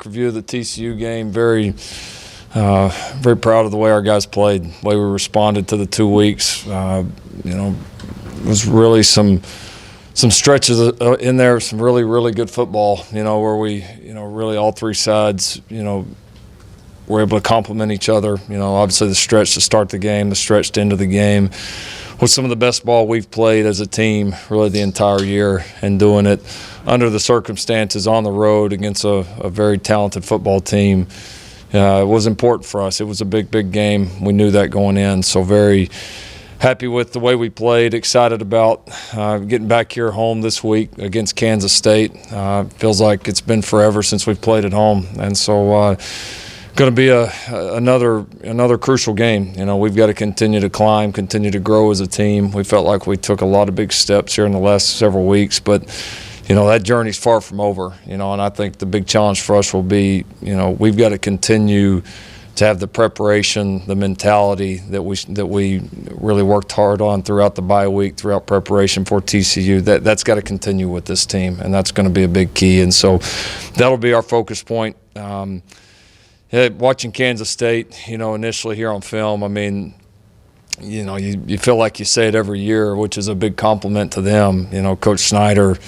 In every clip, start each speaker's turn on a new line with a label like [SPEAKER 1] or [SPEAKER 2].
[SPEAKER 1] quick review of the TCU game. Very proud of the way our guys played, the way we responded to the 2 weeks. It was really some stretches in there, some really, really good football, where we, really all three sides, were able to complement each other. Obviously the stretch to start the game, the stretch to end of the game was some of the best ball we've played as a team really the entire year, and doing it under the circumstances on the road against a very talented football team. It was important for us. It was a big, big game. We knew that going in, so very happy with the way we played, excited about getting back here home this week against Kansas State. Feels like it's been forever since we've played at home, and so going to be another crucial game. We've got to continue to climb, continue to grow as a team. We felt like we took a lot of big steps here in the last several weeks, but that journey's far from over. And I think the big challenge for us will be, we've got to continue to have the preparation, the mentality that we really worked hard on throughout the bye week, throughout preparation for TCU. That's got to continue with this team, and that's going to be a big key. And so that'll be our focus point. Watching Kansas State, initially here on film, I mean, you feel like you say it every year, which is a big compliment to them. Coach Snyder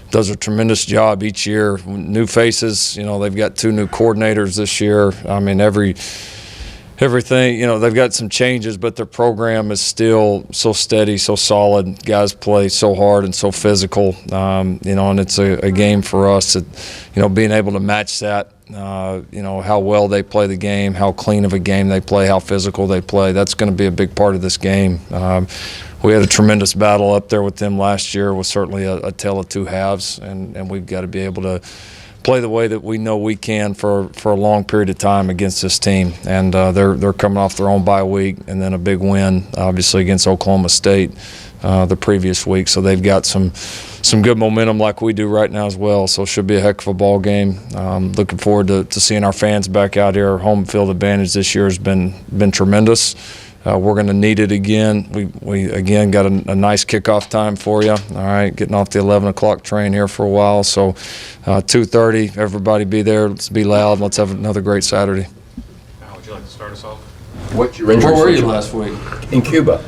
[SPEAKER 1] does a tremendous job each year. New faces, they've got 2 new coordinators this year. I mean, everything, they've got some changes, but their program is still so steady, so solid. Guys play so hard and so physical, and it's a game for us that, being able to match that, how well they play the game, how clean of a game they play, how physical they play. That's going to be a big part of this game. We had a tremendous battle up there with them last year. It was certainly a tale of two halves, and we've got to be able to play the way that we know we can for a long period of time against this team. And they're coming off their own bye week and then a big win, obviously, against Oklahoma State the previous week. So they've got some good momentum like we do right now as well. So it should be a heck of a ball game. Looking forward to seeing our fans back out here. Home field advantage this year has been tremendous. We're going to need it again. We again got a nice kickoff time for you. All right, getting off the 11 o'clock train here for a while. So 2:30, everybody be there. Let's be loud. Let's have another great Saturday.
[SPEAKER 2] Now, would you like to start us off?
[SPEAKER 3] What's your injury?
[SPEAKER 1] Where were you last week?
[SPEAKER 3] In Cuba.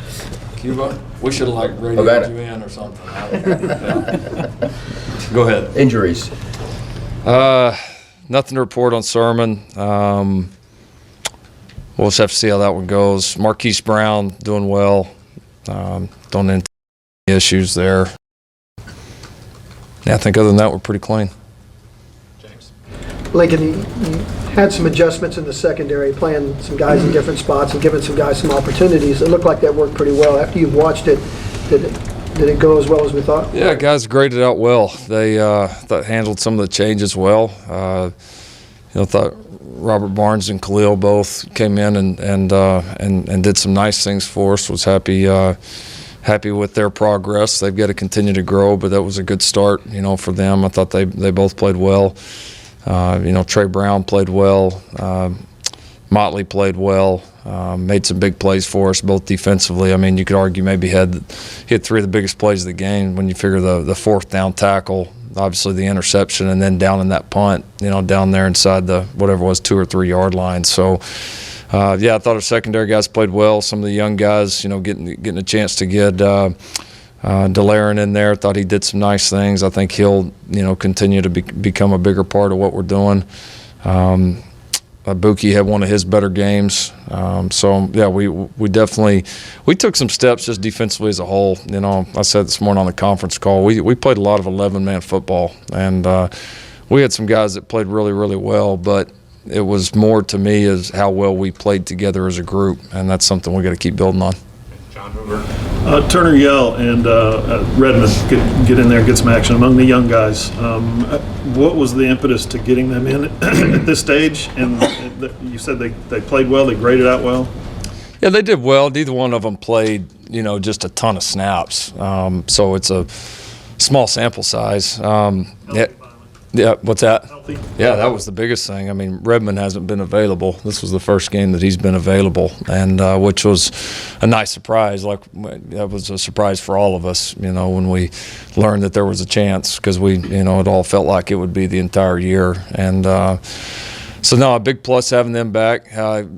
[SPEAKER 1] Cuba? We should have radioed you in or something. Go ahead.
[SPEAKER 3] Injuries.
[SPEAKER 1] Nothing to report on Sermon. We'll just have to see how that one goes. Marquise Brown doing well. Don't any issues there. Yeah, I think other than that, we're pretty clean.
[SPEAKER 2] James.
[SPEAKER 4] Lincoln, you had some adjustments in the secondary, playing some guys in different spots and giving some guys some opportunities. It looked like that worked pretty well. After you've watched it, did it go as well as we thought?
[SPEAKER 1] Yeah, guys graded out well. They handled some of the changes well. Thought Robert Barnes and Khalil both came in and did some nice things for us. Was happy with their progress. They've got to continue to grow, but that was a good start, for them. I thought they both played well. Trey Brown played well. Motley played well. Made some big plays for us, both defensively. I mean, you could argue maybe hit 3 of the biggest plays of the game when you figure the 4th down tackle, obviously the interception, and then down in that punt, down there inside the whatever it was 2 or 3 yard line. So, I thought our secondary guys played well. Some of the young guys, getting a chance to get Delarin in there. Thought he did some nice things. I think he'll, continue to become a bigger part of what we're doing. Buki had one of his better games. We definitely took some steps just defensively as a whole. I said this morning on the conference call, we played a lot of 11-man football, and we had some guys that played really, really well, but it was more to me as how well we played together as a group, and that's something we got to keep building on.
[SPEAKER 2] John Hoover.
[SPEAKER 5] Turner Yell and Redmond get in there and get some action among the young guys. What was the impetus to getting them in at this stage? And you said they played well, they graded out well?
[SPEAKER 1] Yeah, they did well. Neither one of them played, just a ton of snaps. So it's a small sample size. Yeah, what's that?
[SPEAKER 5] Healthy.
[SPEAKER 1] Yeah, that was the biggest thing. I mean, Redmond hasn't been available. This was the first game that he's been available, and which was a nice surprise. That was a surprise for all of us, when we learned that there was a chance, because we, it all felt like it would be the entire year. And So no, a big plus having them back.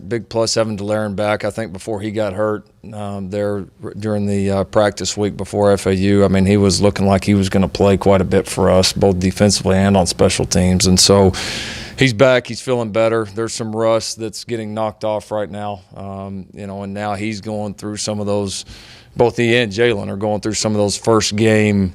[SPEAKER 1] Big plus having Delaren back. I think before he got hurt there during the practice week before FAU, I mean, he was looking like he was going to play quite a bit for us, both defensively and on special teams. And so he's back. He's feeling better. There's some rust that's getting knocked off right now. And now he's going through some of those. Both he and Jalen are going through some of those first game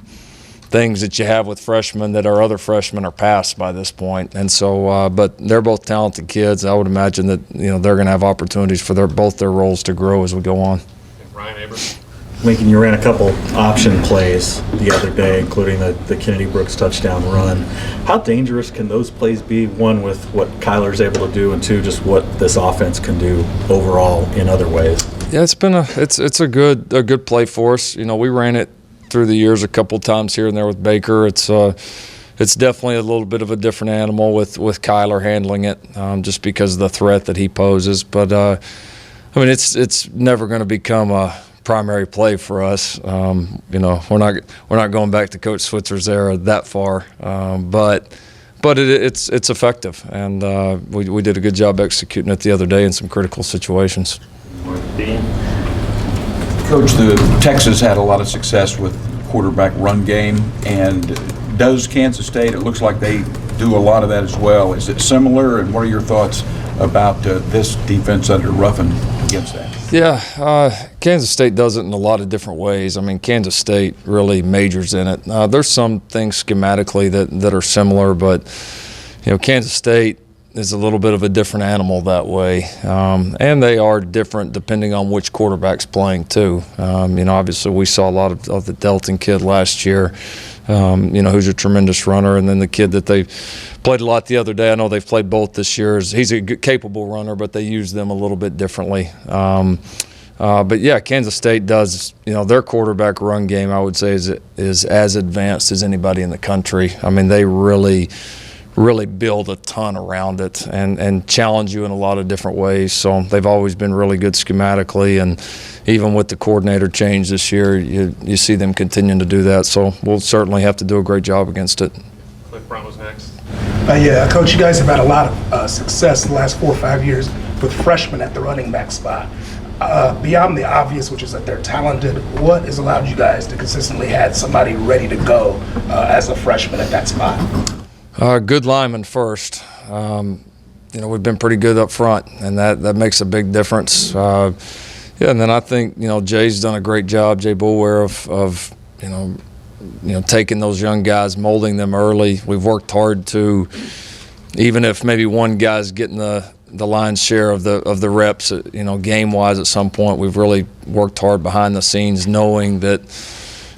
[SPEAKER 1] things that you have with freshmen that our other freshmen are past by this point. And so, but they're both talented kids. I would imagine that, they're going to have opportunities for both their roles to grow as we go on.
[SPEAKER 2] And Ryan Abrams.
[SPEAKER 3] Lincoln, you ran a couple option plays the other day, including the Kennedy Brooks touchdown run. How dangerous can those plays be, one, with what Kyler's able to do, and two, just what this offense can do overall in other ways?
[SPEAKER 1] Yeah, it's a good play for us. We ran it through the years a couple times here and there with Baker. It's definitely a little bit of a different animal with Kyler handling it, just because of the threat that he poses. But it's never going to become a primary play for us. We're not going back to Coach Switzer's era that far, but it's effective, and we did a good job executing it the other day in some critical situations.
[SPEAKER 6] Coach, Texas had a lot of success with quarterback run game, and does Kansas State? It looks like they do a lot of that as well. Is it similar, and what are your thoughts about this defense under Ruffin against that?
[SPEAKER 1] Yeah, Kansas State does it in a lot of different ways. I mean, Kansas State really majors in it. There's some things schematically that are similar, but Kansas State is a little bit of a different animal that way, and they are different depending on which quarterback's playing too. Obviously we saw a lot of the Delton kid last year, who's a tremendous runner, and then the kid that they played a lot the other day. I know they've played both this year. He's a good, capable runner, but they use them a little bit differently. But yeah, Kansas State does. Their quarterback run game, I would say, is as advanced as anybody in the country. I mean, they really build a ton around it and challenge you in a lot of different ways. So they've always been really good schematically, and even with the coordinator change this year, you see them continuing to do that. So we'll certainly have to do a great job against it.
[SPEAKER 2] Cliff Brown was next.
[SPEAKER 7] Coach, you guys have had a lot of success in the last 4 or 5 years with freshmen at the running back spot. Beyond the obvious, which is that they're talented, what has allowed you guys to consistently have somebody ready to go as a freshman at that spot?
[SPEAKER 1] Good lineman first. We've been pretty good up front, and that makes a big difference. And then I think Jay's done a great job, Jay Boulware, of taking those young guys, molding them early. We've worked hard to, even if maybe one guy's getting the lion's share of the reps, game wise at some point, we've really worked hard behind the scenes, knowing that.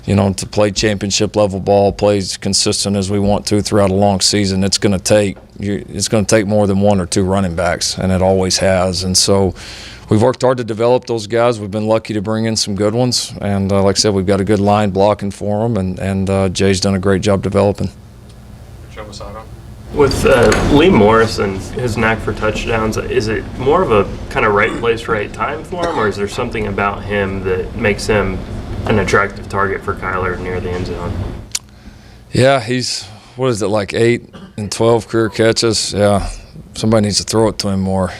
[SPEAKER 1] To play championship level ball, play as consistent as we want to throughout a long season, it's going to take more than one or two running backs, and it always has. And so we've worked hard to develop those guys. We've been lucky to bring in some good ones, and like I said, we've got a good line blocking for them, and Jay's done a great job developing.
[SPEAKER 2] Joe Masato.
[SPEAKER 8] With Lee Morris and his knack for touchdowns, is it more of a kind of right place, right time for him, or is there something about him that makes him an attractive target for Kyler near the end zone? Yeah,
[SPEAKER 1] he's, like 8 and 12 career catches? Yeah, somebody needs to throw it to him more.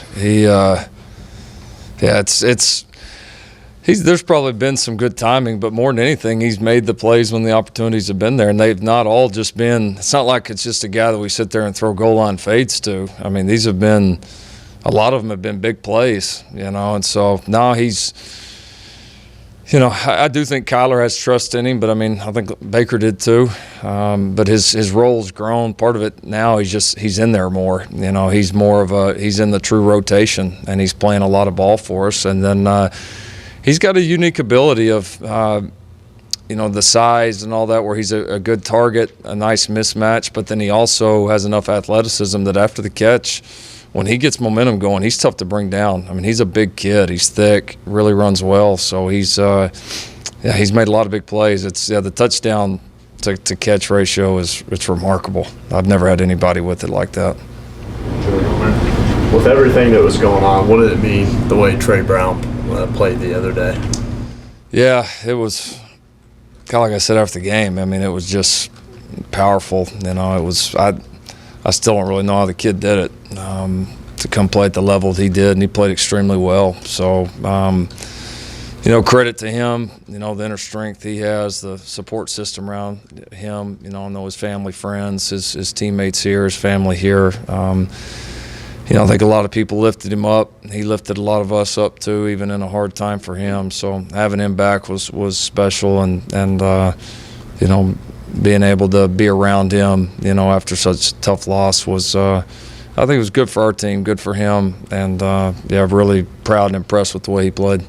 [SPEAKER 1] There's probably been some good timing, but more than anything, he's made the plays when the opportunities have been there, and they've not all just been. It's not like it's just a guy that we sit there and throw goal line fades to. I mean, these have been, a lot of them have been big plays, and so now he's. I do think Kyler has trust in him, but I think Baker did too. But his role's grown. Part of it now, he's in there more. He's he's in the true rotation, and he's playing a lot of ball for us. And then he's got a unique ability of, the size and all that, where he's a good target, a nice mismatch. But then he also has enough athleticism that after the catch, when he gets momentum going, he's tough to bring down. I mean, he's a big kid. He's thick, really runs well. So he's made a lot of big plays. The touchdown to catch ratio it's remarkable. I've never had anybody with it like that.
[SPEAKER 9] With everything that was going on, what did it mean the way Trey Brown played the other day?
[SPEAKER 1] Yeah, it was kind of like I said after the game. I mean, it was just powerful. It was I still don't really know how the kid did it to come play at the level he did, and he played extremely well. So, credit to him, the inner strength he has, the support system around him, I know his family, friends, his teammates here, his family here. I think a lot of people lifted him up. He lifted a lot of us up too, even in a hard time for him. So having him back was special, and being able to be around him, after such a tough loss was, I think it was good for our team, good for him, and really proud and impressed with the way he played.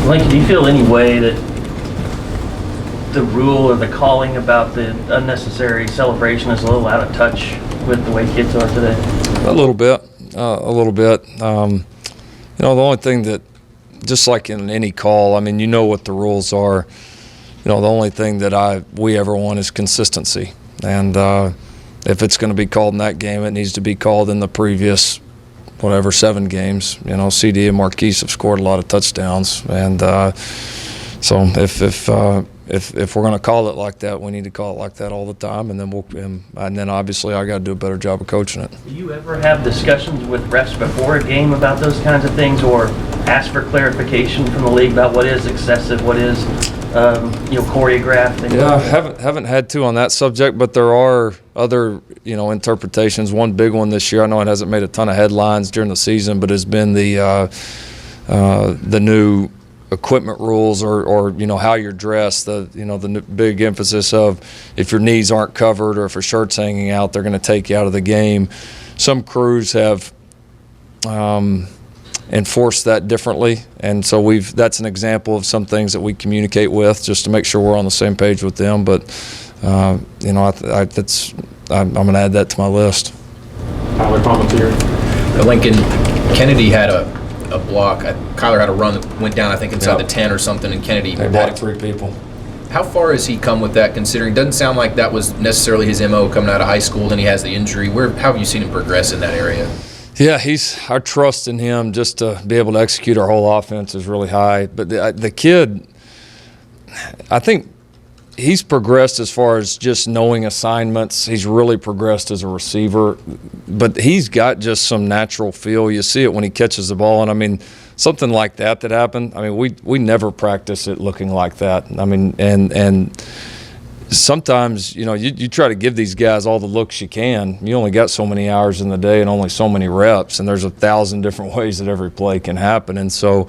[SPEAKER 10] Lincoln, do you feel any way that the rule or the calling about the unnecessary celebration is a little out of touch with the way kids are today?
[SPEAKER 1] A little bit. The only thing that, just like in any call, what the rules are. The only thing that we ever want is consistency. And if it's going to be called in that game, it needs to be called in the previous, 7 games. CD and Marquise have scored a lot of touchdowns. And so if we're going to call it like that, we need to call it like that all the time. And then obviously I got to do a better job of coaching it.
[SPEAKER 10] Do you ever have discussions with refs before a game about those kinds of things, or ask for clarification from the league about what is excessive, what is choreographed?
[SPEAKER 1] Yeah, haven't had to on that subject, but there are other interpretations. One big one this year, I know it hasn't made a ton of headlines during the season, but has been the new equipment rules, or how you're dressed. The big emphasis of if your knees aren't covered or if your shirt's hanging out, they're going to take you out of the game. Some crews have enforced that differently, and so that's an example of some things that we communicate with just to make sure we're on the same page with them. But I'm going to add that to my list.
[SPEAKER 2] Tyler, comments here.
[SPEAKER 11] Lincoln, Kennedy had a block. Kyler had a run that went down, I think, inside the 10 or something, and Kennedy
[SPEAKER 1] They blocked 3 people.
[SPEAKER 11] How far has he come with that, considering it doesn't sound like that was necessarily his MO coming out of high school, then he has the injury. How have you seen him progress in that area?
[SPEAKER 1] Yeah, our trust in him just to be able to execute our whole offense is really high. But the kid, I think he's progressed as far as just knowing assignments. He's really progressed as a receiver, but he's got just some natural feel. You see it when he catches the ball, and something like that happened. We never practice it looking like that. And sometimes, you try to give these guys all the looks you can. You only got so many hours in the day and only so many reps, and there's 1,000 different ways that every play can happen. And so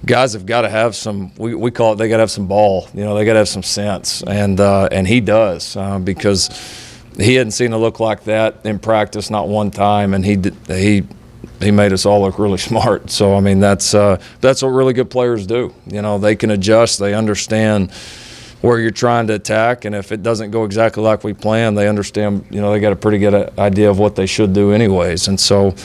[SPEAKER 1] guys have got to have some, we call it, they got to have some ball. They got to have some sense, and he does, because he hadn't seen a look like that in practice not one time, and he made us all look really smart. So that's what really good players do. They can adjust, they understand where you're trying to attack, and if it doesn't go exactly like we planned, they understand, they got a pretty good idea of what they should do anyways. And so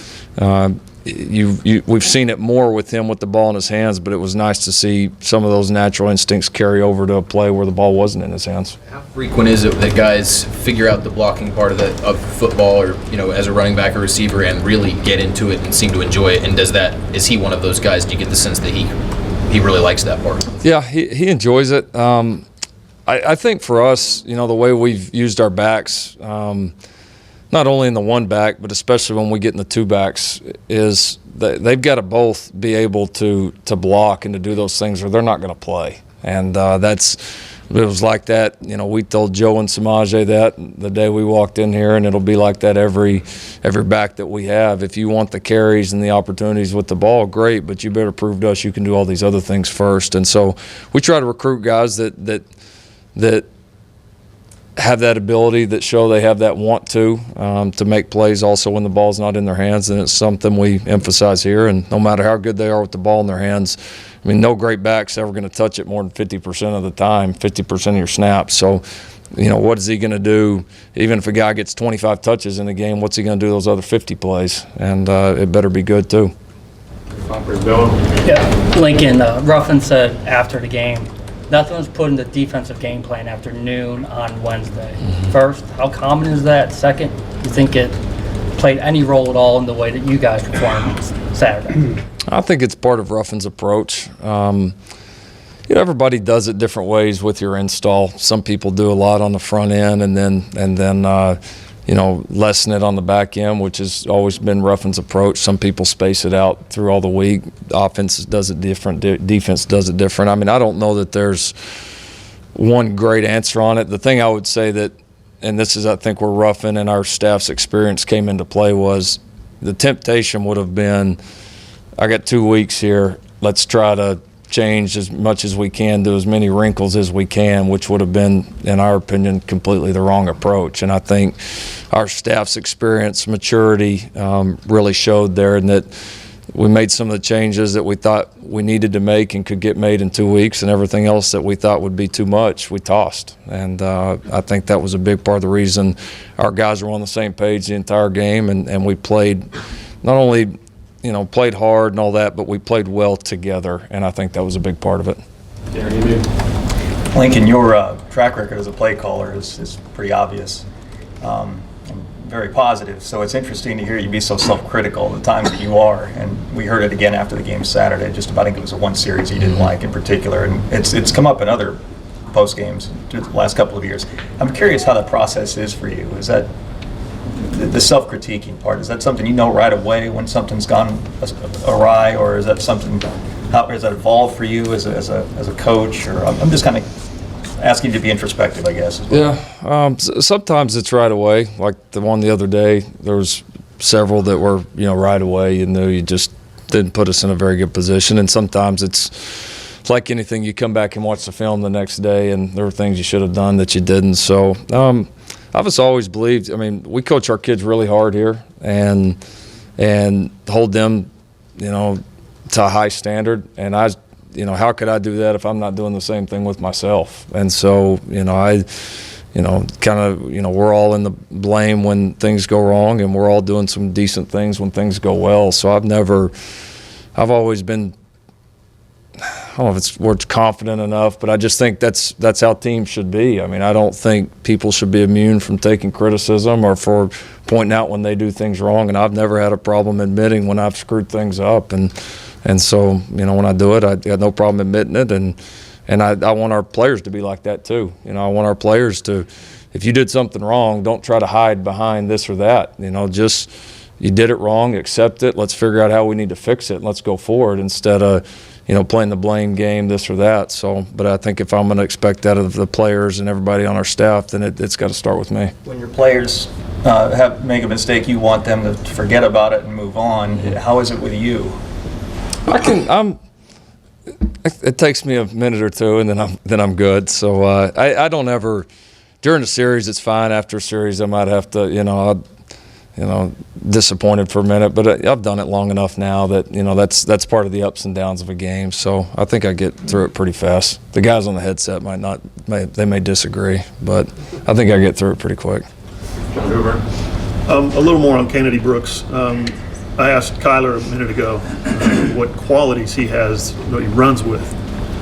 [SPEAKER 1] we've seen it more with him with the ball in his hands, but it was nice to see some of those natural instincts carry over to a play where the ball wasn't in his hands.
[SPEAKER 11] How frequent is it that guys figure out the blocking part of football, or as a running back or receiver, and really get into it and seem to enjoy it? And is he one of those guys? Do you get the sense that he really likes that part?
[SPEAKER 1] Yeah, he enjoys it. I think for us, the way we've used our backs, not only in the one back, but especially when we get in the 2 backs, is they've got to both be able to block and to do those things, or they're not going to play. And it was like that. We told Joe and Samaje that the day we walked in here, and it'll be like that every back that we have. If you want the carries and the opportunities with the ball, great, but you better prove to us you can do all these other things first. And so we try to recruit guys that have that ability, that show they have that want to make plays also when the ball's not in their hands, and it's something we emphasize here. And no matter how good they are with the ball in their hands, no great back's ever going to touch it more than 50% of the time, 50% of your snaps. So, what is he going to do? Even if a guy gets 25 touches in a game, what's he going to do those other 50 plays? And it better be good too.
[SPEAKER 12] Yeah, Lincoln, Ruffin said after the game, nothing was put in the defensive game plan after noon on Wednesday. First, how common is that? Second, do you think it played any role at all in the way that you guys performed Saturday?
[SPEAKER 1] I think it's part of Ruffin's approach. Everybody does it different ways with your install. Some people do a lot on the front end, and then lessen it on the back end, which has always been Ruffin's approach. Some people space it out through all the week. Offense does it different. Defense does it different. I mean, I don't know that there's one great answer on it. The thing I would say that, and this is I think where Ruffin and our staff's experience came into play, was the temptation would have been, I got 2 weeks here, let's try to change as much as we can, do as many wrinkles as we can, which would have been, in our opinion, completely the wrong approach. And I think our staff's experience, maturity really showed there, and that we made some of the changes that we thought we needed to make and could get made in 2 weeks, and everything else that we thought would be too much, we tossed. And I think that was a big part of the reason our guys were on the same page the entire game, and we played not only played hard and all that, but we played well together, and I think that was a big part of it.
[SPEAKER 13] Lincoln, your track record as a play caller is pretty obvious, and very positive. So it's interesting to hear you be so self-critical the times that you are, and we heard it again after the game Saturday. Just about, I think it was the one series you didn't like in particular, and it's come up in other post games the last couple of years. I'm curious how that process is for you. Is that the self-critiquing part, is that something you know right away when something's gone awry, or is that something, how has that evolved for you as a coach? Or I'm just kind of asking you to be introspective, I guess.
[SPEAKER 1] Yeah, sometimes it's right away. Like the one the other day, there was several that were right away. You knew you just didn't put us in a very good position, and sometimes it's like anything. You come back and watch the film the next day, and there were things you should have done that you didn't. So. I've just always believed, we coach our kids really hard here and hold them, to a high standard. And how could I do that if I'm not doing the same thing with myself? And so, we're all in the blame when things go wrong, and we're all doing some decent things when things go well. So I've always been, I don't know if it's word confident enough, but I just think that's how teams should be. I don't think people should be immune from taking criticism or for pointing out when they do things wrong. And I've never had a problem admitting when I've screwed things up. And so, when I do it, I got no problem admitting it. And I want our players to be like that too. I want our players to, if you did something wrong, don't try to hide behind this or that. Just you did it wrong, accept it. Let's figure out how we need to fix it, and let's go forward instead of playing the blame game, this or that. So, but I think if I'm going to expect that of the players and everybody on our staff, then it's got to start with me.
[SPEAKER 13] When your players make a mistake, you want them to forget about it and move on. How is it with you?
[SPEAKER 1] It takes me a minute or two, and then I'm good. So I don't ever, during the series, it's fine. After a series, I might have to, disappointed for a minute, but I've done it long enough now that that's part of the ups and downs of a game. So I think I get through it pretty fast. The guys on the headset may disagree, but I think I get through it pretty quick.
[SPEAKER 5] A little more on Kennedy Brooks. I asked Kyler a minute ago what qualities he has that he runs with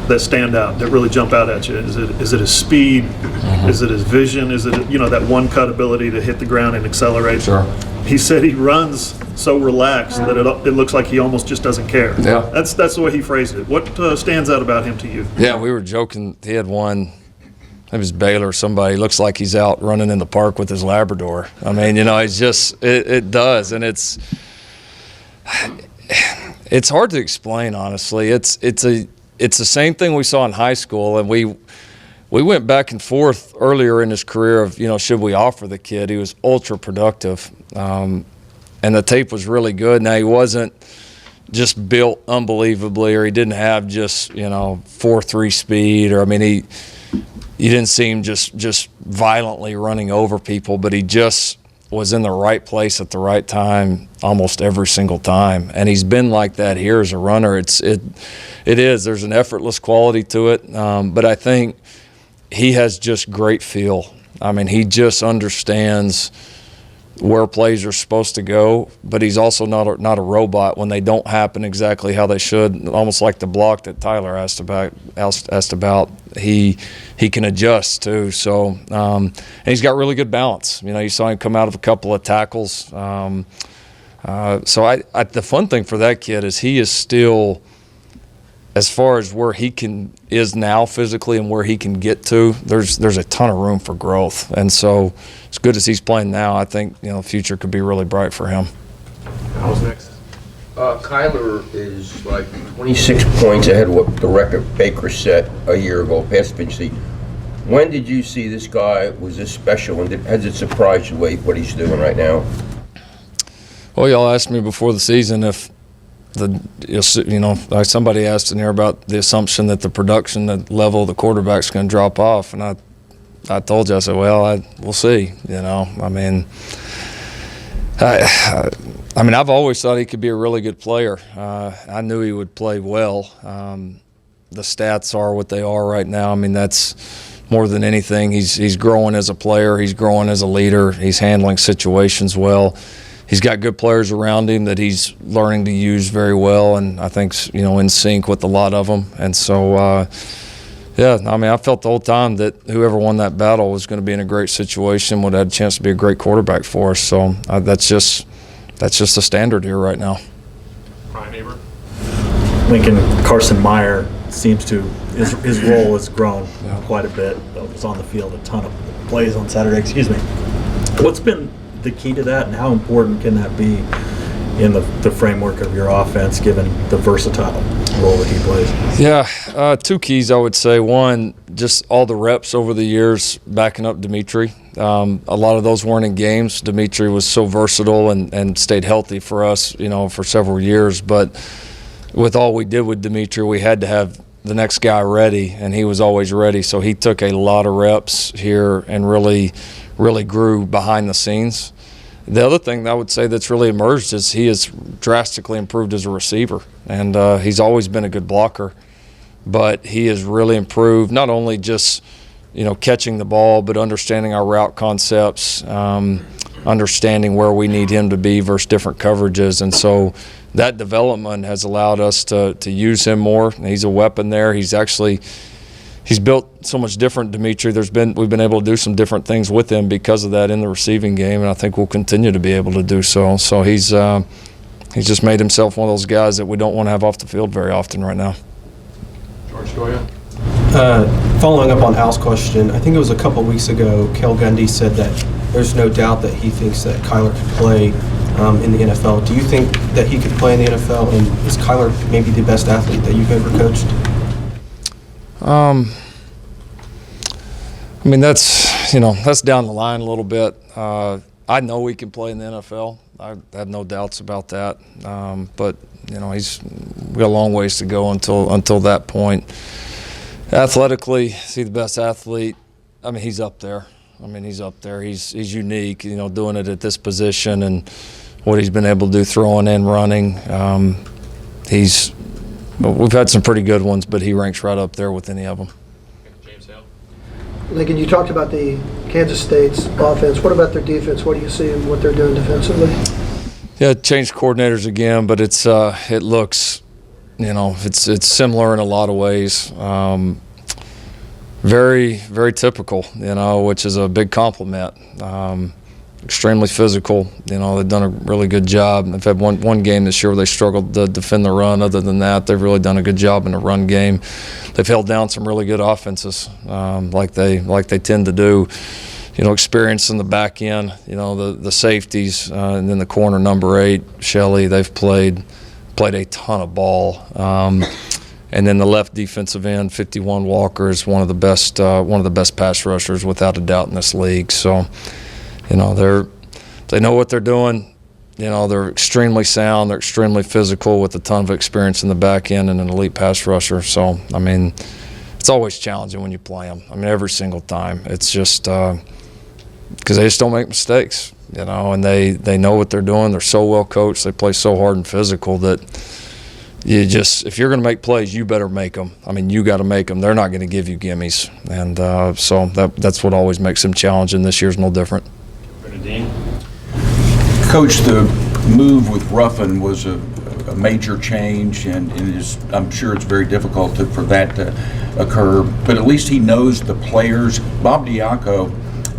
[SPEAKER 5] that stand out, that really jump out at you. Is it his speed? Mm-hmm. Is it his vision? Is it that one cut ability to hit the ground and accelerate?
[SPEAKER 1] Sure.
[SPEAKER 5] He said he runs so relaxed that it looks like he almost just doesn't care.
[SPEAKER 1] Yeah.
[SPEAKER 5] That's the way he phrased it. What stands out about him to you?
[SPEAKER 1] Yeah, we were joking. He had one. It was Baylor or somebody. Looks like he's out running in the park with his Labrador. It's just it does, and it's hard to explain, honestly. It's the same thing we saw in high school, and we went back and forth earlier in his career of, should we offer the kid? He was ultra productive, and the tape was really good. Now, he wasn't just built unbelievably, or he didn't have just 4.3 speed, or you didn't see him just violently running over people, but he just was in the right place at the right time almost every single time. And he's been like that here as a runner. It is. There's an effortless quality to it, but I think he has just great feel. He just understands where plays are supposed to go, but he's also not a robot when they don't happen exactly how they should. Almost like the block that Tyler asked about. He can adjust too. So and he's got really good balance. You saw him come out of a couple of tackles. So the fun thing for that kid is he is still as far as where he is now physically and where he can get to, there's a ton of room for growth. And so as good as he's playing now, I think, the future could be really bright for him.
[SPEAKER 2] How's next?
[SPEAKER 14] Kyler is like 26 points ahead of what the record Baker set a year ago, past efficiency. When did you see this guy was this special, and has it surprised you what he's doing right now?
[SPEAKER 1] Well, y'all asked me before the season if somebody asked in here about the assumption that the production, the level of the quarterback's going to drop off, and I told you, I said, well, we'll see. I've always thought he could be a really good player. I knew he would play well. The stats are what they are right now. That's more than anything. He's growing as a player. He's growing as a leader. He's handling situations well. He's got good players around him that he's learning to use very well, and I think in sync with a lot of them. And so, I felt the whole time that whoever won that battle was going to be in a great situation, would have had a chance to be a great quarterback for us. So that's just the standard here right now.
[SPEAKER 2] Ryan Aber.
[SPEAKER 3] Lincoln Carson Meyer seems to his role has grown quite a bit. He was on the field a ton of plays on Saturday. What's been the key to that, and how important can that be in the framework of your offense, given the versatile role that he plays?
[SPEAKER 1] Yeah, two keys I would say. One, just all the reps over the years backing up Dimitri. A lot of those weren't in games. Dimitri was so versatile and stayed healthy for us, for several years. But with all we did with Dimitri, we had to have the next guy ready, and he was always ready. So he took a lot of reps here and really grew behind the scenes. The other thing that I would say that's really emerged is he has drastically improved as a receiver, and he's always been a good blocker, but he has really improved, not only just catching the ball, but understanding our route concepts, understanding where we need him to be versus different coverages. And so that development has allowed us to use him more. He's a weapon there. He's built so much different, Dimitri. We've been able to do some different things with him because of that in the receiving game, and I think we'll continue to be able to do so. So he's just made himself one of those guys that we don't want to have off the field very often right now.
[SPEAKER 2] George Goya.
[SPEAKER 15] Following up on Al's question, I think it was a couple weeks ago, Kel Gundy said that there's no doubt that he thinks that Kyler could play in the NFL. Do you think that he could play in the NFL, and is Kyler maybe the best athlete that you've ever coached?
[SPEAKER 1] That's down the line a little bit. I know he can play in the NFL. I have no doubts about that. But we got a long ways to go until that point. Athletically, is he the best athlete? He's up there. He's unique, doing it at this position and what he's been able to do throwing and running. We've had some pretty good ones, but he ranks right up there with any of them.
[SPEAKER 2] James Hale.
[SPEAKER 4] Lincoln, you talked about the Kansas State's offense. What about their defense? What do you see in what they're doing defensively?
[SPEAKER 1] Yeah, changed coordinators again, but it looks, it's similar in a lot of ways. Very, very typical, which is a big compliment. Extremely physical. They've done a really good job. They've had one game this year where they struggled to defend the run. Other than that, they've really done a good job in the run game. They've held down some really good offenses, like they tend to do. Experience in the back end. The safeties, and then the corner number 8, Shelley. They've played a ton of ball. And then the left defensive end, 51 Walker, is one of the best pass rushers without a doubt in this league. So. They know what they're doing. They're extremely sound. They're extremely physical with a ton of experience in the back end and an elite pass rusher. So, it's always challenging when you play them. Every single time. It's just because they just don't make mistakes, and they know what they're doing. They're so well coached. They play so hard and physical that if you're going to make plays, you better make them. You got to make them. They're not going to give you gimmies. And so that's what always makes them challenging. This year's no different.
[SPEAKER 2] Dean.
[SPEAKER 6] Coach, the move with Ruffin was a major change, and I'm sure it's very difficult for that to occur, but at least he knows the players. Bob Diaco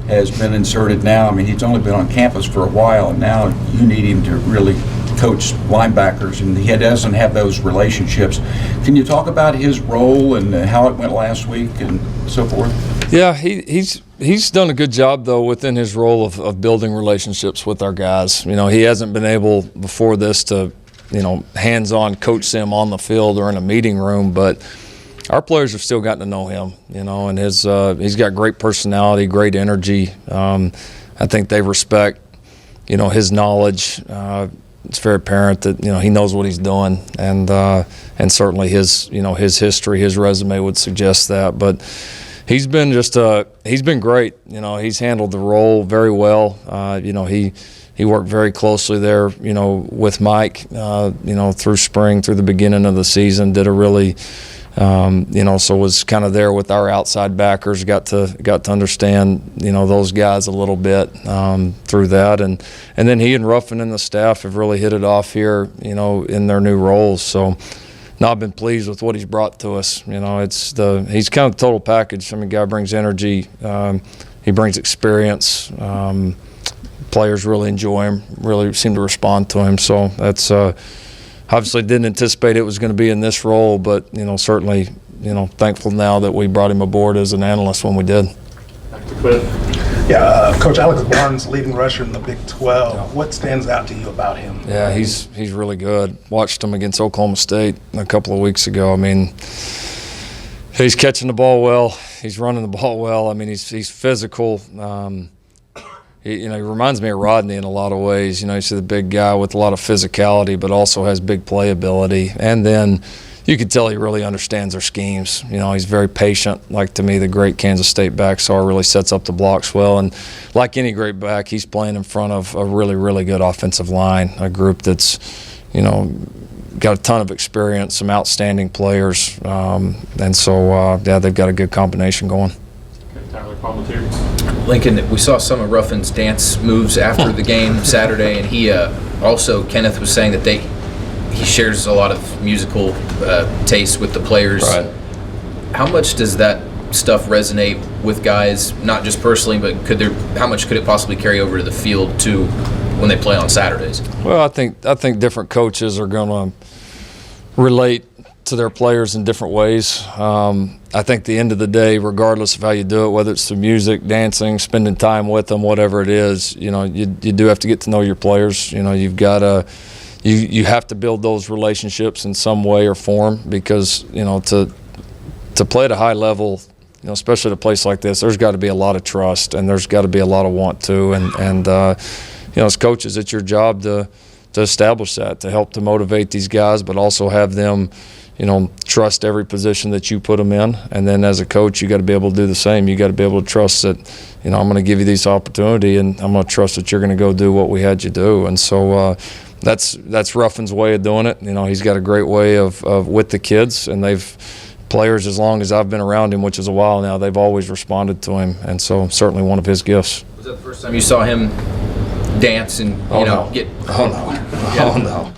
[SPEAKER 6] has been inserted now. He's only been on campus for a while, and now you need him to really coach linebackers, and he doesn't have those relationships. Can you talk about his role and how it went last week and so forth?
[SPEAKER 1] Yeah, he's done a good job, though, within his role of building relationships with our guys. You know, he hasn't been able before this to, you know, hands-on coach them on the field or in a meeting room, but our players have still gotten to know him, you know, and he's got great personality, great energy. I think they respect, you know, his knowledge. It's very apparent that, you know, he knows what he's doing, and certainly his, you know, his history, his resume would suggest that. But he's been he's been great. You know, he's handled the role very well. You know, he worked very closely there, you know, with Mike, you know, through spring, through the beginning of the season. Did a really, you know, so was kind of there with our outside backers. Got to understand, you know, those guys a little bit through that, and then he and Ruffin and the staff have really hit it off here, you know, in their new roles. So, no, I've been pleased with what he's brought to us. You know, he's kind of the total package. I mean, guy brings energy, he brings experience. Players really enjoy him, really seem to respond to him. So that's obviously didn't anticipate it was going to be in this role, but, you know, certainly, you know, thankful now that we brought him aboard as an analyst when we did.
[SPEAKER 2] Back to Cliff.
[SPEAKER 7] Yeah, Coach Alex Barnes, leading rusher in the Big 12. What stands out to you about him?
[SPEAKER 1] Yeah, he's really good. Watched him against Oklahoma State a couple of weeks ago. I mean, he's catching the ball well. He's running the ball well. I mean, he's physical. He reminds me of Rodney in a lot of ways. You know, he's the big guy with a lot of physicality, but also has big playability. And then you can tell he really understands their schemes. You know, he's very patient. Like, to me, the great Kansas State backs are, really sets up the blocks well. And like any great back, he's playing in front of a really, really good offensive line, a group that's, you know, got a ton of experience, some outstanding players. And so, yeah, they've got a good combination going.
[SPEAKER 2] Okay, Tyler Palmatier.
[SPEAKER 11] Lincoln, we saw some of Ruffin's dance moves after the game Saturday, and he also, Kenneth was saying that he shares a lot of musical tastes with the players.
[SPEAKER 1] Right.
[SPEAKER 11] How much does that stuff resonate with guys, not just personally, but how much could it possibly carry over to the field too when they play on Saturdays?
[SPEAKER 1] Well, I think different coaches are going to relate to their players in different ways. I think at the end of the day, regardless of how you do it, whether it's through music, dancing, spending time with them, whatever it is, you know, you do have to get to know your players. You know, you've got to you have to build those relationships in some way or form, because, you know, to play at a high level, you know, especially at a place like this, there's got to be a lot of trust, and there's got to be a lot of want to, and you know, as coaches, it's your job to establish that, to help to motivate these guys, but also have them, you know, trust every position that you put them in. And then as a coach, you got to be able to do the same. You got to be able to trust that, you know, I'm going to give you this opportunity, and I'm going to trust that you're going to go do what we had you do. And so that's Ruffin's way of doing it. You know, he's got a great way of with the kids, and players, as long as I've been around him, which is a while now, they've always responded to him. And so certainly one of his gifts.
[SPEAKER 11] Was that the first time you saw him dance and get?
[SPEAKER 1] Oh no!
[SPEAKER 11] Yeah.
[SPEAKER 1] Oh no!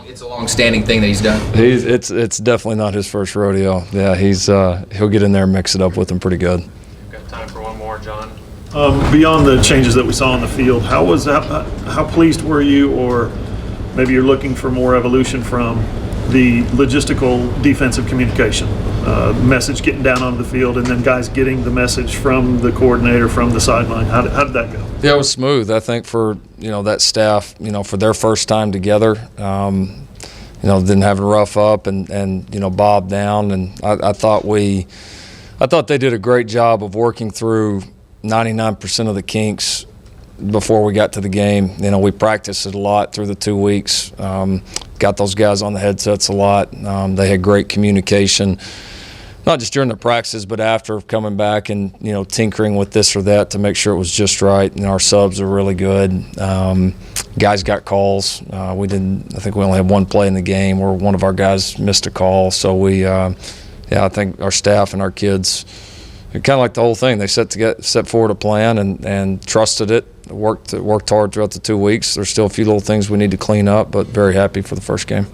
[SPEAKER 11] It's a long-standing thing that he's done.
[SPEAKER 1] It's definitely not his first rodeo. Yeah, he'll get in there and mix it up with them pretty good.
[SPEAKER 2] We've got time for one more, John.
[SPEAKER 5] Beyond the changes that we saw on the field, how pleased were you, or maybe you're looking for more evolution from the logistical defensive communication, message getting down onto the field, and then guys getting the message from the coordinator from the sideline? How did that go?
[SPEAKER 1] Yeah, it was smooth. I think for, you know, that staff, you know, for their first time together, you know, didn't have to rough up and you know, bob down, and I thought they did a great job of working through 99% of the kinks before we got to the game. You know, we practiced it a lot through the 2 weeks. Got those guys on the headsets a lot. They had great communication, not just during the practices, but after, coming back and, you know, tinkering with this or that to make sure it was just right. And our subs are really good. Guys got calls. I think we only had one play in the game where one of our guys missed a call. So I think our staff and our kids, kind of like the whole thing, they set forward a plan and trusted it. Worked hard throughout the 2 weeks. There's still a few little things we need to clean up, but very happy for the first game.